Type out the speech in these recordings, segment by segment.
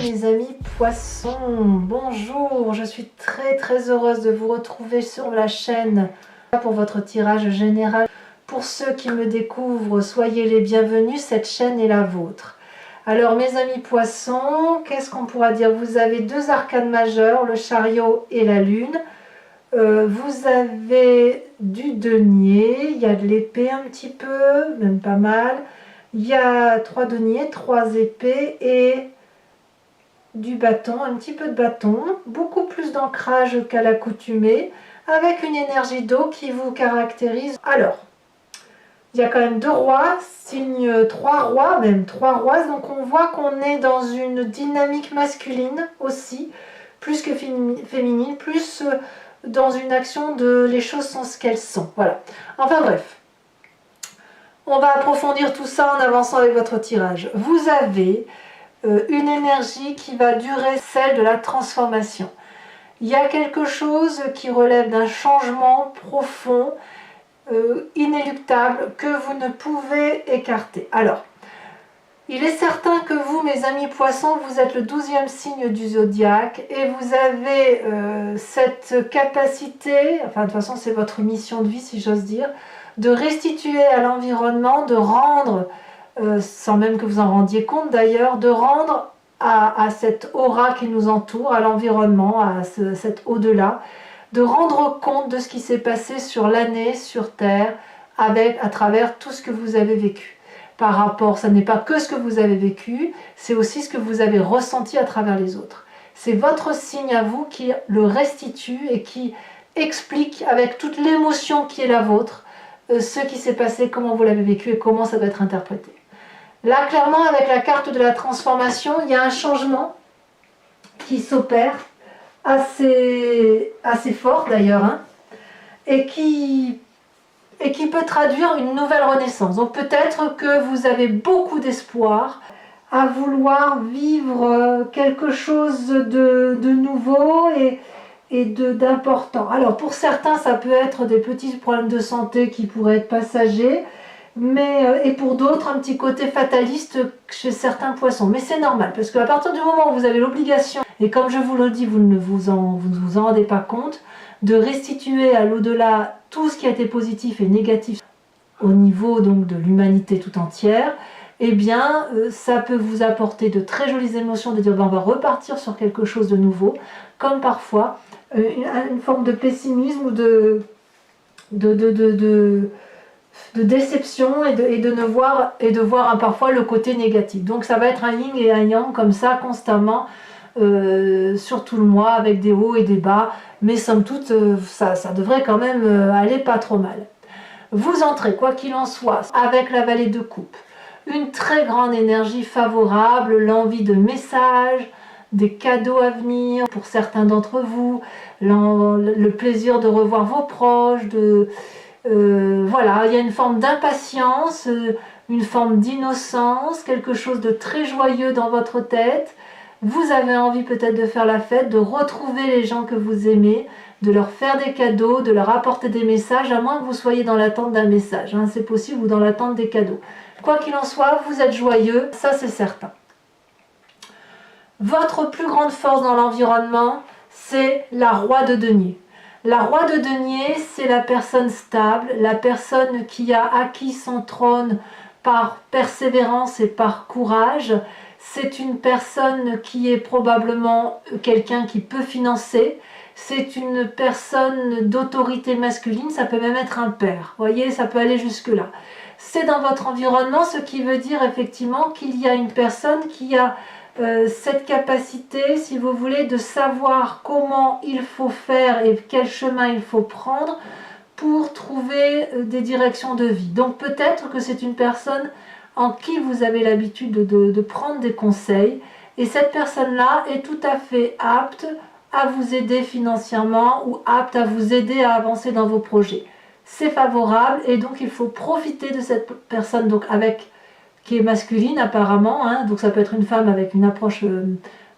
mes amis poissons, bonjour, je suis très heureuse de vous retrouver sur la chaîne pour votre tirage général. Pour ceux qui me découvrent, soyez les bienvenus, cette chaîne est la vôtre. Alors mes amis poissons, qu'est-ce qu'on pourra dire? Vous avez deux arcanes majeures, le chariot et la lune. Vous avez du denier, il y a de l'épée un petit peu, même pas mal. Il y a 3 deniers, 3 épées et du bâton, un petit peu de bâton, beaucoup plus d'ancrage qu'à l'accoutumée, avec une énergie d'eau qui vous caractérise. Alors, il y a quand même 2 rois, signe 3 rois, même 3 rois, donc on voit qu'on est dans une dynamique masculine aussi, plus que féminine, plus dans une action de les choses sont ce qu'elles sont. Voilà. Enfin bref. On va approfondir tout ça en avançant avec votre tirage. Vous avez une énergie qui va durer, celle de la transformation. Il y a quelque chose qui relève d'un changement profond, inéluctable, que vous ne pouvez écarter. Alors, il est certain que vous, mes amis poissons, vous êtes le 12e signe du zodiaque et vous avez cette capacité, enfin de toute façon c'est votre mission de vie si j'ose dire, de restituer à l'environnement, de rendre, sans même que vous en rendiez compte d'ailleurs, de rendre à cette aura qui nous entoure, à l'environnement, à cet au-delà, de rendre compte de ce qui s'est passé sur l'année, sur Terre, à travers tout ce que vous avez vécu. Par rapport, ça n'est pas que ce que vous avez vécu, c'est aussi ce que vous avez ressenti à travers les autres. C'est votre signe à vous qui le restitue et qui explique avec toute l'émotion qui est la vôtre, ce qui s'est passé, comment vous l'avez vécu et comment ça doit être interprété. Là, clairement, avec la carte de la transformation, il y a un changement qui s'opère, assez fort d'ailleurs, hein, et qui peut traduire une nouvelle renaissance. Donc peut-être que vous avez beaucoup d'espoir à vouloir vivre quelque chose de nouveau et d'important. Alors pour certains, ça peut être des petits problèmes de santé qui pourraient être passagers, et pour d'autres, un petit côté fataliste chez certains poissons. Mais c'est normal, parce qu'à partir du moment où vous avez l'obligation, et comme je vous le dis, vous ne vous en rendez pas compte, de restituer à l'au-delà tout ce qui a été positif et négatif au niveau donc de l'humanité tout entière, eh bien ça peut vous apporter de très jolies émotions, de dire ben, on va repartir sur quelque chose de nouveau, comme parfois une forme de pessimisme ou de déception et de voir parfois le côté négatif. Donc ça va être un yin et un yang comme ça constamment sur tout le mois avec des hauts et des bas, mais somme toute ça devrait quand même aller pas trop mal. Vous entrez quoi qu'il en soit avec la vallée de coupe, une très grande énergie favorable, l'envie de messages, des cadeaux à venir pour certains d'entre vous, le plaisir de revoir vos proches, voilà, il y a une forme d'impatience, une forme d'innocence, quelque chose de très joyeux dans votre tête. Vous avez envie peut-être de faire la fête, de retrouver les gens que vous aimez, de leur faire des cadeaux, de leur apporter des messages, à moins que vous soyez dans l'attente d'un message, hein, c'est possible, ou dans l'attente des cadeaux. Quoi qu'il en soit, vous êtes joyeux, ça c'est certain. Votre plus grande force dans l'environnement, c'est la roi de denier. La roi de denier, c'est la personne stable, la personne qui a acquis son trône par persévérance et par courage. C'est une personne qui est probablement quelqu'un qui peut financer. C'est une personne d'autorité masculine, ça peut même être un père. Vous voyez, ça peut aller jusque-là. C'est dans votre environnement, ce qui veut dire effectivement qu'il y a une personne qui a cette capacité, si vous voulez, de savoir comment il faut faire et quel chemin il faut prendre pour trouver des directions de vie. Donc peut-être que c'est une personne en qui vous avez l'habitude de prendre des conseils, et cette personne-là est tout à fait apte à vous aider financièrement ou apte à vous aider à avancer dans vos projets. C'est favorable et donc il faut profiter de cette personne donc qui est masculine apparemment, hein, donc ça peut être une femme avec une approche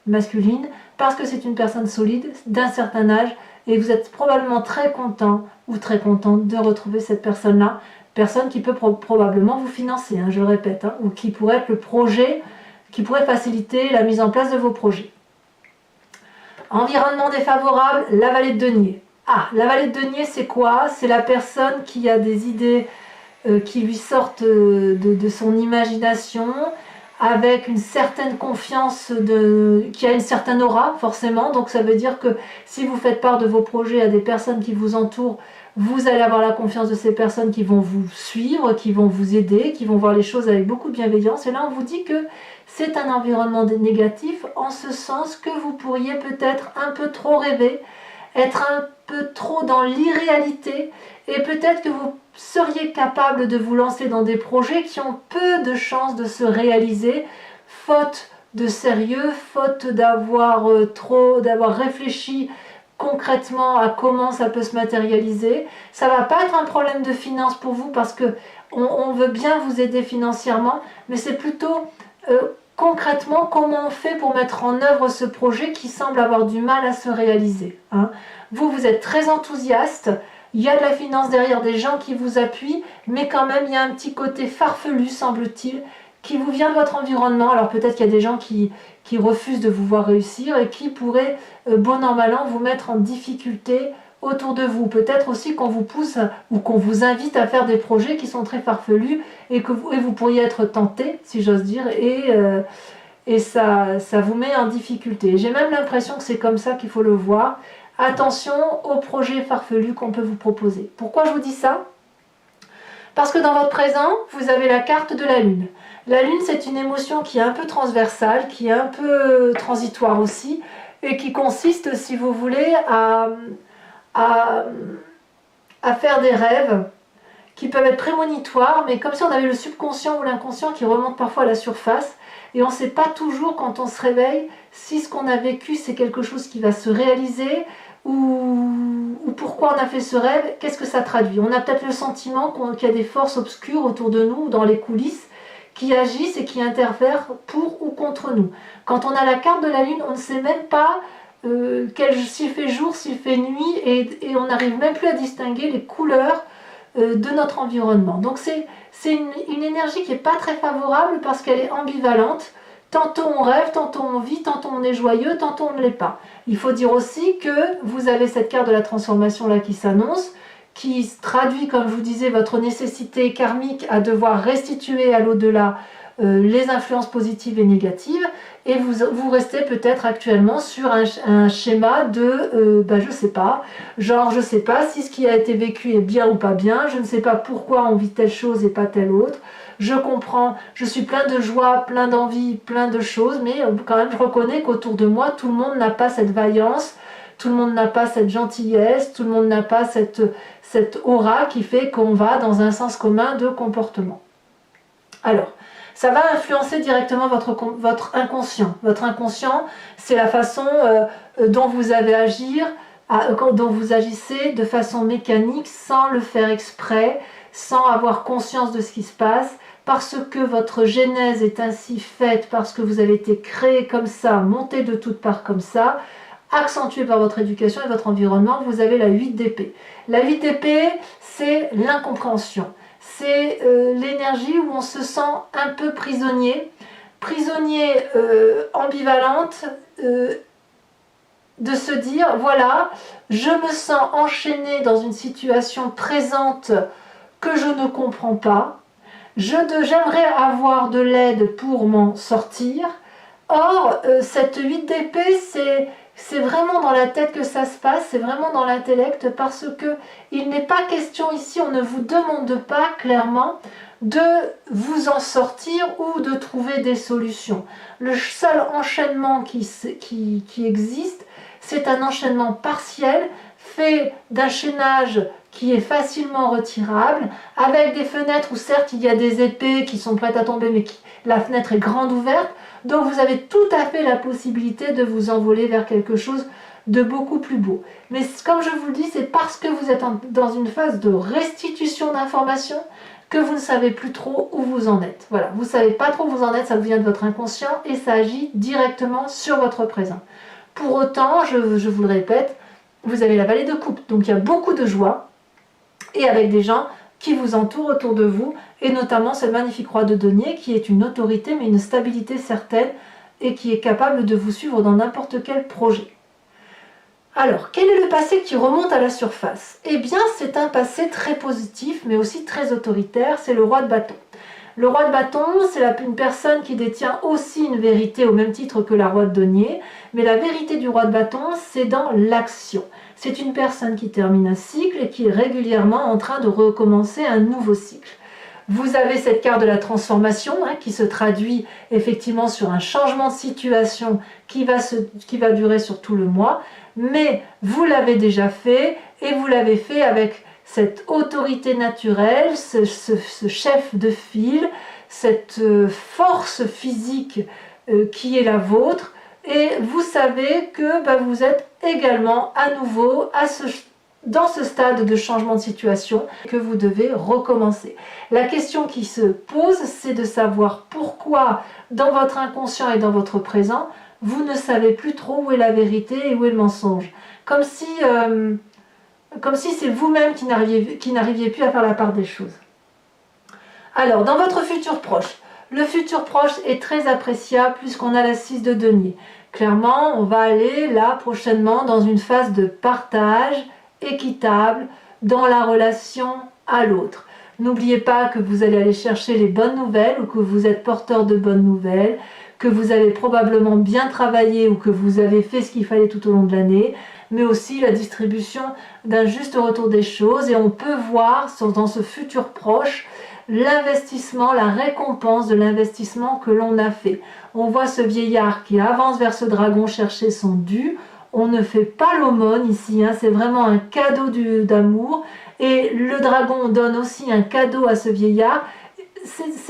masculine, parce que c'est une personne solide, d'un certain âge, et vous êtes probablement très content ou très contente de retrouver cette personne-là, personne qui peut probablement vous financer, hein, je le répète, hein, ou qui pourrait être le projet qui pourrait faciliter la mise en place de vos projets. Environnement défavorable, la vallée de denier. Ah, la vallée de denier, c'est quoi? C'est la personne qui a des idées qui lui sortent de son imagination, avec une certaine confiance, qui a une certaine aura forcément. Donc ça veut dire que si vous faites part de vos projets à des personnes qui vous entourent, vous allez avoir la confiance de ces personnes qui vont vous suivre, qui vont vous aider, qui vont voir les choses avec beaucoup de bienveillance. Et là on vous dit que c'est un environnement négatif, en ce sens que vous pourriez peut-être un peu trop rêver, être un peu trop dans l'irréalité, et peut-être que vous seriez capable de vous lancer dans des projets qui ont peu de chances de se réaliser, faute de sérieux, faute d'avoir réfléchi concrètement à comment ça peut se matérialiser. Ça va pas être un problème de finance pour vous, parce que on veut bien vous aider financièrement, mais c'est plutôt concrètement comment on fait pour mettre en œuvre ce projet qui semble avoir du mal à se réaliser, hein. Vous êtes très enthousiaste, il y a de la finance derrière, des gens qui vous appuient, mais quand même il y a un petit côté farfelu, semble-t-il, qui vous vient de votre environnement. Alors peut-être qu'il y a des gens qui refusent de vous voir réussir et qui pourraient, bon an mal an, vous mettre en difficulté autour de vous. Peut-être aussi qu'on vous pousse ou qu'on vous invite à faire des projets qui sont très farfelus et que vous pourriez être tenté, si j'ose dire, et ça vous met en difficulté. J'ai même l'impression que c'est comme ça qu'il faut le voir. Attention aux projets farfelus qu'on peut vous proposer. Pourquoi je vous dis ça? Parce que dans votre présent, vous avez la carte de la Lune. La Lune, c'est une émotion qui est un peu transversale, qui est un peu transitoire aussi, et qui consiste, si vous voulez, à faire des rêves qui peuvent être prémonitoires, mais comme si on avait le subconscient ou l'inconscient qui remonte parfois à la surface, et on ne sait pas toujours quand on se réveille si ce qu'on a vécu c'est quelque chose qui va se réaliser, ou pourquoi on a fait ce rêve, qu'est-ce que ça traduit. On a peut-être le sentiment qu'il y a des forces obscures autour de nous, dans les coulisses, qui agissent et qui interfèrent pour ou contre nous. Quand on a la carte de la Lune, on ne sait même pas s'il fait jour, s'il fait nuit, et on n'arrive même plus à distinguer les couleurs de notre environnement. Donc c'est une énergie qui n'est pas très favorable, parce qu'elle est ambivalente. Tantôt on rêve, tantôt on vit, tantôt on est joyeux, tantôt on ne l'est pas. Il faut dire aussi que vous avez cette carte de la transformation là qui s'annonce, qui traduit, comme je vous disais, votre nécessité karmique à devoir restituer à l'au-delà les influences positives et négatives, et vous restez peut-être actuellement sur un schéma de, je sais pas, genre je sais pas si ce qui a été vécu est bien ou pas bien, je ne sais pas pourquoi on vit telle chose et pas telle autre, je comprends, je suis plein de joie, plein d'envie, plein de choses, mais quand même je reconnais qu'autour de moi, tout le monde n'a pas cette vaillance, tout le monde n'a pas cette gentillesse, tout le monde n'a pas cette aura qui fait qu'on va dans un sens commun de comportement. Alors, ça va influencer directement votre inconscient. Votre inconscient, c'est la façon dont vous avez agir, dont vous agissez de façon mécanique, sans le faire exprès, sans avoir conscience de ce qui se passe, parce que votre genèse est ainsi faite, parce que vous avez été créé comme ça, monté de toutes parts comme ça, accentué par votre éducation et votre environnement. Vous avez la 8 d'épée. La 8 d'épée, c'est l'incompréhension. C'est l'énergie où on se sent un peu prisonnier, ambivalente, de se dire, voilà, je me sens enchaînée dans une situation présente que je ne comprends pas, j'aimerais avoir de l'aide pour m'en sortir. Or, cette 8 d'épée, c'est vraiment dans la tête que ça se passe, c'est vraiment dans l'intellect, parce que il n'est pas question ici, on ne vous demande pas clairement de vous en sortir ou de trouver des solutions. Le seul enchaînement qui existe, c'est un enchaînement partiel, fait d'un chaînage qui est facilement retirable, avec des fenêtres où certes il y a des épées qui sont prêtes à tomber, mais la fenêtre est grande ouverte, donc vous avez tout à fait la possibilité de vous envoler vers quelque chose de beaucoup plus beau. Mais comme je vous le dis, c'est parce que vous êtes dans une phase de restitution d'informations que vous ne savez plus trop où vous en êtes. Voilà, vous ne savez pas trop où vous en êtes, ça vient de votre inconscient et ça agit directement sur votre présent. Pour autant, je vous le répète, vous avez la vallée de coupe, donc il y a beaucoup de joie, et avec des gens qui vous entourent autour de vous, et notamment cette magnifique roi de denier qui est une autorité mais une stabilité certaine et qui est capable de vous suivre dans n'importe quel projet. Alors, quel est le passé qui remonte à la surface? Eh bien, c'est un passé très positif mais aussi très autoritaire, c'est le roi de bâton. Le roi de bâton, c'est une personne qui détient aussi une vérité au même titre que la roi de denier, mais la vérité du roi de bâton, c'est dans l'action. C'est une personne qui termine un cycle et qui est régulièrement en train de recommencer un nouveau cycle. Vous avez cette carte de la transformation qui se traduit effectivement sur un changement de situation qui va durer sur tout le mois, mais vous l'avez déjà fait et vous l'avez fait avec cette autorité naturelle, ce chef de file, cette force physique qui est la vôtre, et vous savez que vous êtes également à nouveau dans ce stade de changement de situation que vous devez recommencer. La question qui se pose, c'est de savoir pourquoi dans votre inconscient et dans votre présent, vous ne savez plus trop où est la vérité et où est le mensonge. Comme si c'est vous-même qui n'arriviez plus à faire la part des choses. Alors, dans votre futur proche, le futur proche est très appréciable puisqu'on a la 6 de denier. Clairement, on va aller là prochainement dans une phase de partage équitable dans la relation à l'autre. N'oubliez pas que vous allez aller chercher les bonnes nouvelles ou que vous êtes porteur de bonnes nouvelles, que vous avez probablement bien travaillé ou que vous avez fait ce qu'il fallait tout au long de l'année, mais aussi la distribution d'un juste retour des choses. Et on peut voir dans ce futur proche l'investissement, la récompense de l'investissement que l'on a fait. On voit ce vieillard qui avance vers ce dragon chercher son dû. On ne fait pas l'aumône ici, c'est vraiment un cadeau d'amour. Et le dragon donne aussi un cadeau à ce vieillard.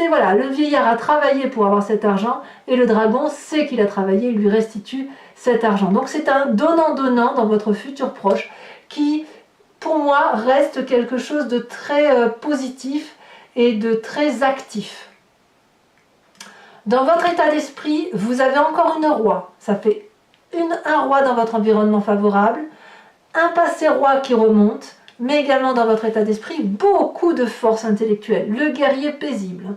Voilà, le vieillard a travaillé pour avoir cet argent et le dragon sait qu'il a travaillé, il lui restitue cet argent. Donc c'est un donnant-donnant dans votre futur proche qui, pour moi, reste quelque chose de très positif et de très actif. Dans votre état d'esprit, vous avez encore une roi. Ça fait un roi dans votre environnement favorable, un passé roi qui remonte, mais également dans votre état d'esprit, beaucoup de force intellectuelle, le guerrier paisible.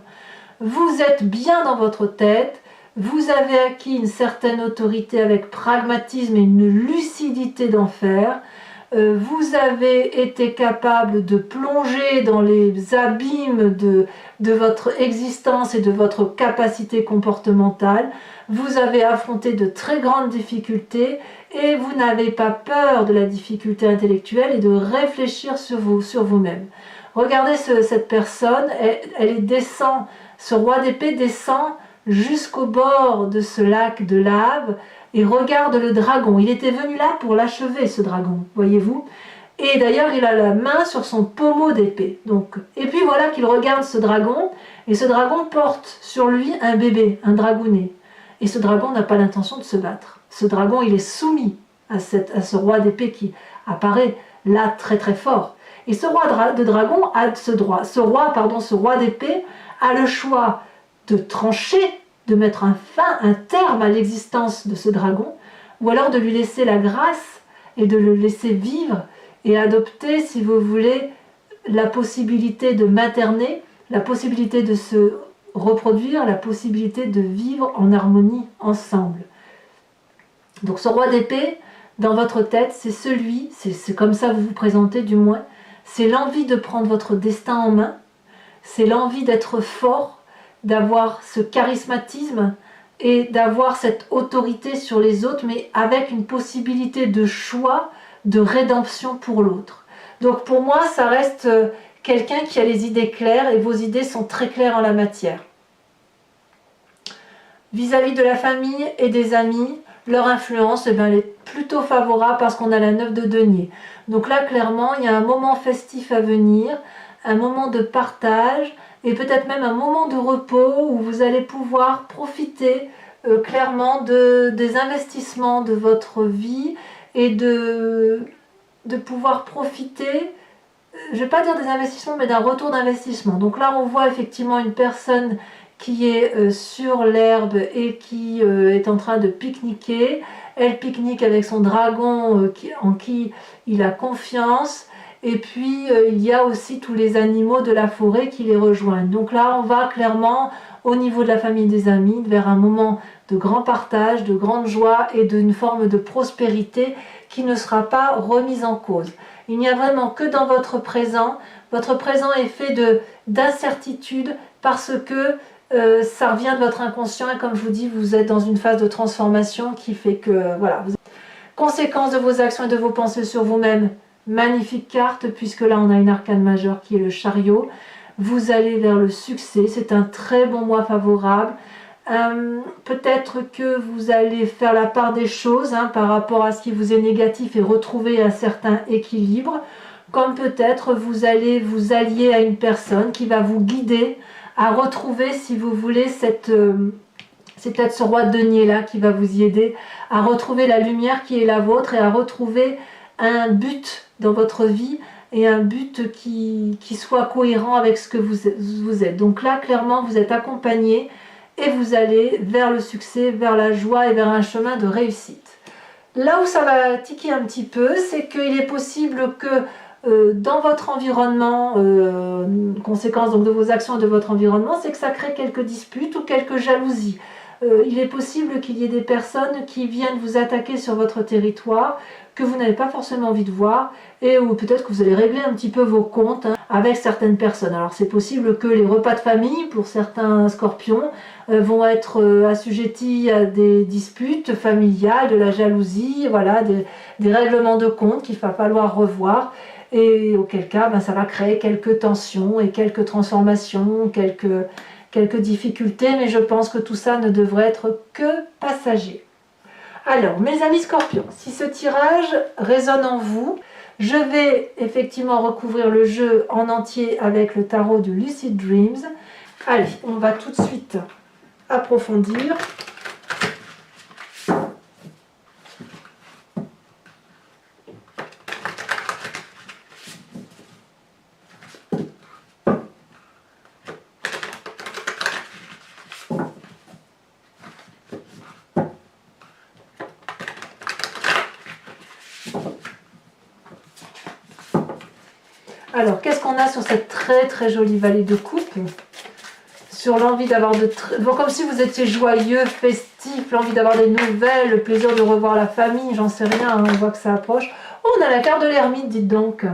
Vous êtes bien dans votre tête, vous avez acquis une certaine autorité avec pragmatisme et une lucidité d'enfer. Vous avez été capable de plonger dans les abîmes de votre existence et de votre capacité comportementale. Vous avez affronté de très grandes difficultés et vous n'avez pas peur de la difficulté intellectuelle et de réfléchir sur vous-même. Regardez cette personne, elle descend, ce roi d'épée descend jusqu'au bord de ce lac de lave et regarde le dragon. Il était venu là pour l'achever, ce dragon, voyez-vous. Et d'ailleurs, il a la main sur son pommeau d'épée. Et puis voilà qu'il regarde ce dragon, et ce dragon porte sur lui un bébé, un dragounet. Et ce dragon n'a pas l'intention de se battre. Ce dragon, il est soumis à ce roi d'épée qui apparaît là très très fort. Et ce roi de dragon a ce roi d'épée a le choix de trancher, de mettre un terme à l'existence de ce dragon, ou alors de lui laisser la grâce et de le laisser vivre et adopter, si vous voulez, la possibilité de materner, la possibilité de se reproduire, la possibilité de vivre en harmonie ensemble. Donc ce roi d'épée, dans votre tête, c'est comme ça que vous vous présentez du moins, c'est l'envie de prendre votre destin en main, c'est l'envie d'être fort, d'avoir ce charismatisme et d'avoir cette autorité sur les autres, mais avec une possibilité de choix, de rédemption pour l'autre. Donc pour moi, ça reste quelqu'un qui a les idées claires et vos idées sont très claires en la matière. Vis-à-vis de la famille et des amis, leur influence elle est plutôt favorable parce qu'on a la 9 de denier. Donc là, clairement, il y a un moment festif à venir, un moment de partage, et peut-être même un moment de repos où vous allez pouvoir profiter clairement des investissements de votre vie et de pouvoir profiter, je ne vais pas dire des investissements, mais d'un retour d'investissement. Donc là, on voit effectivement une personne qui est sur l'herbe et qui est en train de pique-niquer. Elle pique-nique avec son dragon en qui il a confiance. Et puis il y a aussi tous les animaux de la forêt qui les rejoignent. Donc là on va clairement au niveau de la famille des amis vers un moment de grand partage, de grande joie et d'une forme de prospérité qui ne sera pas remise en cause. Il n'y a vraiment que dans votre présent est fait d'incertitude parce que ça revient de votre inconscient et comme je vous dis, vous êtes dans une phase de transformation qui fait que, voilà. Conséquence de vos actions et de vos pensées sur vous-même, magnifique carte, puisque là on a une arcane majeure qui est le chariot. Vous allez vers le succès, c'est un très bon mois favorable. Peut-être que vous allez faire la part des choses par rapport à ce qui vous est négatif et retrouver un certain équilibre. Comme peut-être vous allez vous allier à une personne qui va vous guider à retrouver, si vous voulez, c'est peut-être ce roi de denier là qui va vous y aider à retrouver la lumière qui est la vôtre et à retrouver un but dans votre vie et un but qui soit cohérent avec ce que vous êtes. Donc là, clairement, vous êtes accompagné et vous allez vers le succès, vers la joie et vers un chemin de réussite. Là où ça va tiquer un petit peu, c'est qu'il est possible que dans votre environnement, conséquence donc de vos actions et de votre environnement, c'est que ça crée quelques disputes ou quelques jalousies. Il est possible qu'il y ait des personnes qui viennent vous attaquer sur votre territoire que vous n'avez pas forcément envie de voir et ou peut-être que vous allez régler un petit peu vos comptes avec certaines personnes. Alors c'est possible que les repas de famille pour certains scorpions vont être assujettis à des disputes familiales, de la jalousie, voilà, des règlements de compte qu'il va falloir revoir et auquel cas ça va créer quelques tensions et quelques transformations, quelques difficultés, mais je pense que tout ça ne devrait être que passager. Alors, mes amis scorpions, si ce tirage résonne en vous, je vais effectivement recouvrir le jeu en entier avec le tarot de Lucid Dreams. Allez, on va tout de suite approfondir. Alors, qu'est-ce qu'on a sur cette très très jolie vallée de coupe? Sur l'envie d'avoir bon, comme si vous étiez joyeux, festif, l'envie d'avoir des nouvelles, le plaisir de revoir la famille, j'en sais rien, on voit que ça approche. Oh, on a la carte de l'ermite, dites donc.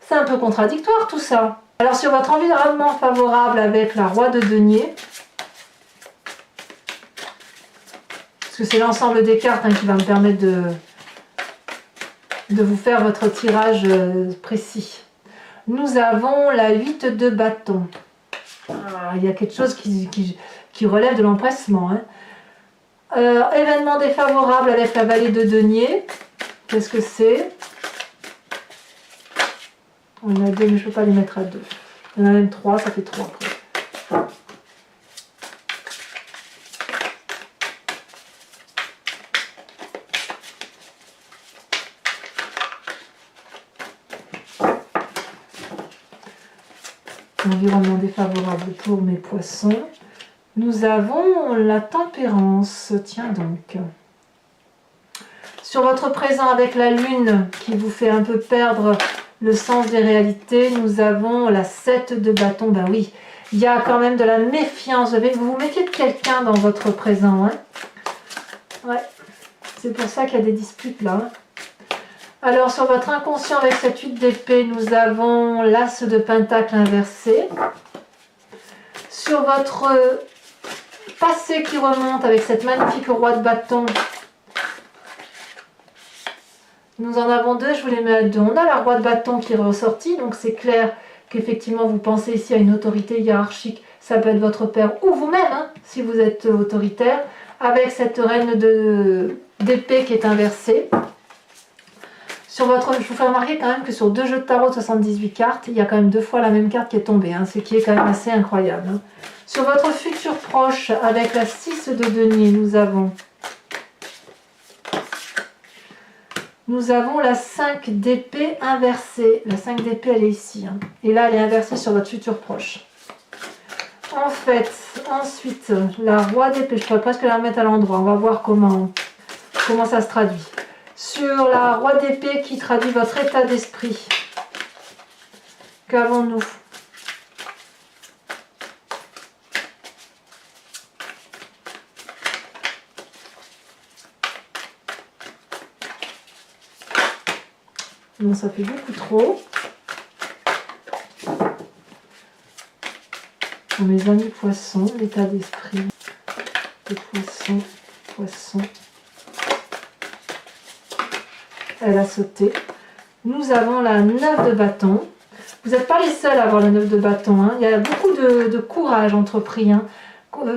C'est un peu contradictoire tout ça. Alors, sur votre environnement favorable avec la roi de denier, parce que c'est l'ensemble des cartes qui va me permettre de vous faire votre tirage précis. Nous avons la 8 de bâton. Ah, il y a quelque chose qui relève de l'empressement. Événement défavorable avec la vallée de denier. Qu'est-ce que c'est? On a 2, mais je ne peux pas les mettre à 2. Il y en a même 3, ça fait 3 après. Environnement défavorable pour mes poissons. Nous avons la tempérance, tiens donc. Sur votre présent avec la lune qui vous fait un peu perdre le sens des réalités, nous avons la 7 de bâton. Ben oui, il y a quand même de la méfiance. Vous vous méfiez de quelqu'un dans votre présent. Ouais, c'est pour ça qu'il y a des disputes là. Alors sur votre inconscient avec cette 8 d'épée, nous avons l'as de pentacle inversé. Sur votre passé qui remonte avec cette magnifique roi de bâton, nous en avons 2, je vous les mets à 2. On a la roi de bâton qui est ressortie, donc c'est clair qu'effectivement vous pensez ici à une autorité hiérarchique. Ça peut être votre père ou vous-même, si vous êtes autoritaire, avec cette reine d'épée qui est inversée. Je vous fais remarquer quand même que sur 2 jeux de tarot de 78 cartes, il y a quand même 2 fois la même carte qui est tombée, ce qui est quand même assez incroyable. Sur votre futur proche, avec la 6 de denier, nous avons la 5 d'épée inversée. La 5 d'épée, elle est ici. Et là, elle est inversée sur votre futur proche. En fait, ensuite, la roi d'épée, je pourrais presque la remettre à l'endroit. On va voir comment ça se traduit. Sur la roi d'épée qui traduit votre état d'esprit, Qu'avons-nous? Non, ça fait beaucoup trop. Pour mes amis poissons, l'état d'esprit de poisson. Elle a sauté. Nous avons la 9 de bâton. Vous n'êtes pas les seuls à avoir la 9 de bâton. Hein. Il y a beaucoup de courage entrepris. Hein.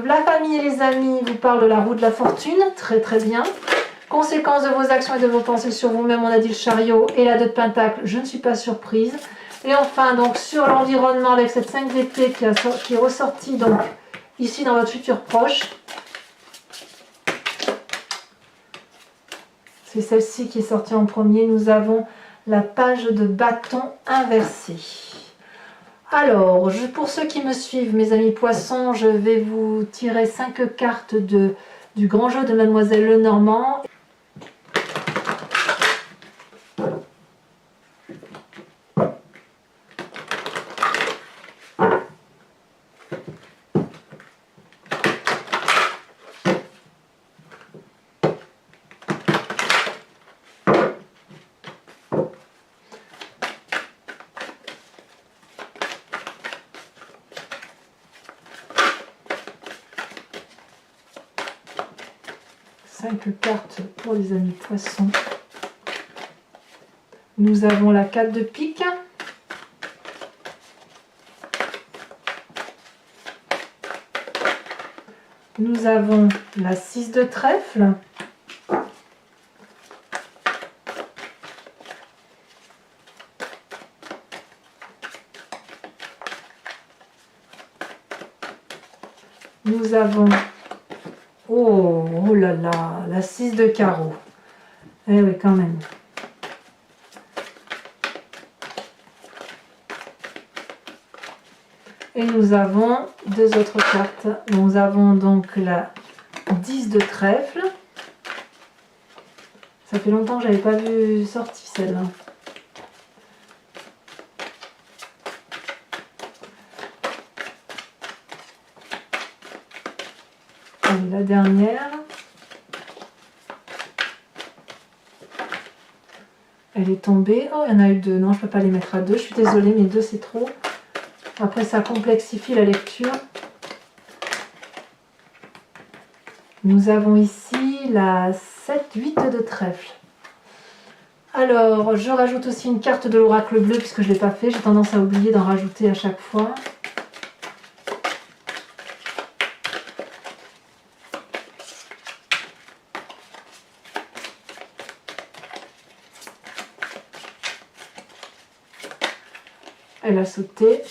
La famille et les amis vous parlent de la roue de la fortune. Très très bien. Conséquences de vos actions et de vos pensées sur vous-même, on a dit le chariot et la 2 de pentacle, je ne suis pas surprise. Et enfin, donc sur l'environnement avec cette 5 d'épée qui est ressortie donc ici dans votre futur proche. C'est celle-ci qui est sortie en premier. Nous avons la page de bâton inversée. Alors, pour ceux qui me suivent, mes amis poissons, je vais vous tirer 5 cartes du grand jeu de Mademoiselle Lenormand. Cartes pour les amis poissons. Nous avons la 4 de pique. Nous avons la 6 de trèfle. Nous avons oh là là, la 6 de carreau. Eh oui, quand même. Et nous avons 2 autres cartes. Nous avons donc la 10 de trèfle. Ça fait longtemps que je n'avais pas vu sortir celle-là. Et la dernière. Elle est tombée. Oh, il y en a eu 2. Non, je ne peux pas les mettre à 2. Je suis désolée, mais 2 c'est trop. Après, ça complexifie la lecture. Nous avons ici la 7-8 de trèfle. Alors, je rajoute aussi une carte de l'oracle bleu puisque je ne l'ai pas fait. J'ai tendance à oublier d'en rajouter à chaque fois. Elle a sauté.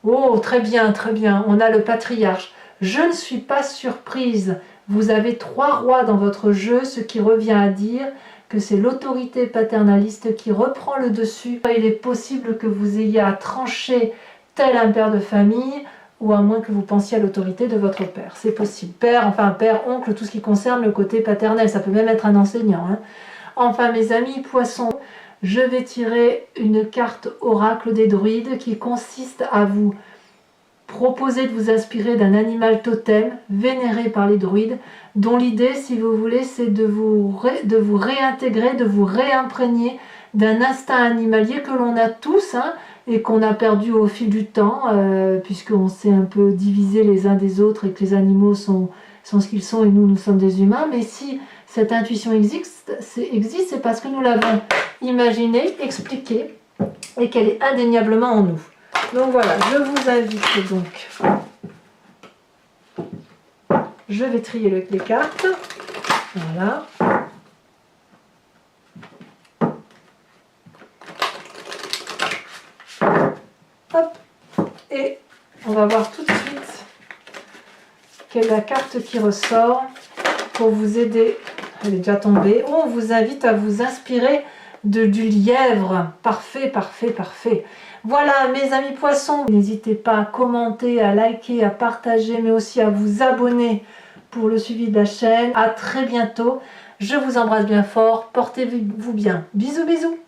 Oh, très bien, très bien. On a le patriarche. Je ne suis pas surprise. Vous avez 3 rois dans votre jeu, ce qui revient à dire que c'est l'autorité paternaliste qui reprend le dessus. Il est possible que vous ayez à trancher tel un père de famille, ou à moins que vous pensiez à l'autorité de votre père. C'est possible. Père, enfin père, oncle, tout ce qui concerne le côté paternel. Ça peut même être un enseignant. Hein. Enfin, mes amis poissons, je vais tirer une carte oracle des druides qui consiste à vous proposer de vous inspirer d'un animal totem vénéré par les druides, dont l'idée, si vous voulez, c'est de vous réintégrer, de vous réimprégner d'un instinct animalier que l'on a tous hein, et qu'on a perdu au fil du temps, puisqu'on s'est un peu divisé les uns des autres et que les animaux sont ce qu'ils sont et nous sommes des humains. Mais si cette intuition existe, c'est parce que nous l'avons imaginée, expliquée et qu'elle est indéniablement en nous. Donc voilà, je vous invite donc. Je vais trier les cartes. Voilà. Hop. Et on va voir tout de suite quelle est la carte qui ressort pour vous aider. Elle est déjà tombée. Oh, on vous invite à vous inspirer du lièvre. Parfait, parfait, parfait. Voilà mes amis poissons, n'hésitez pas à commenter, à liker, à partager, mais aussi à vous abonner pour le suivi de la chaîne. À très bientôt, je vous embrasse bien fort, portez-vous bien. Bisous bisous.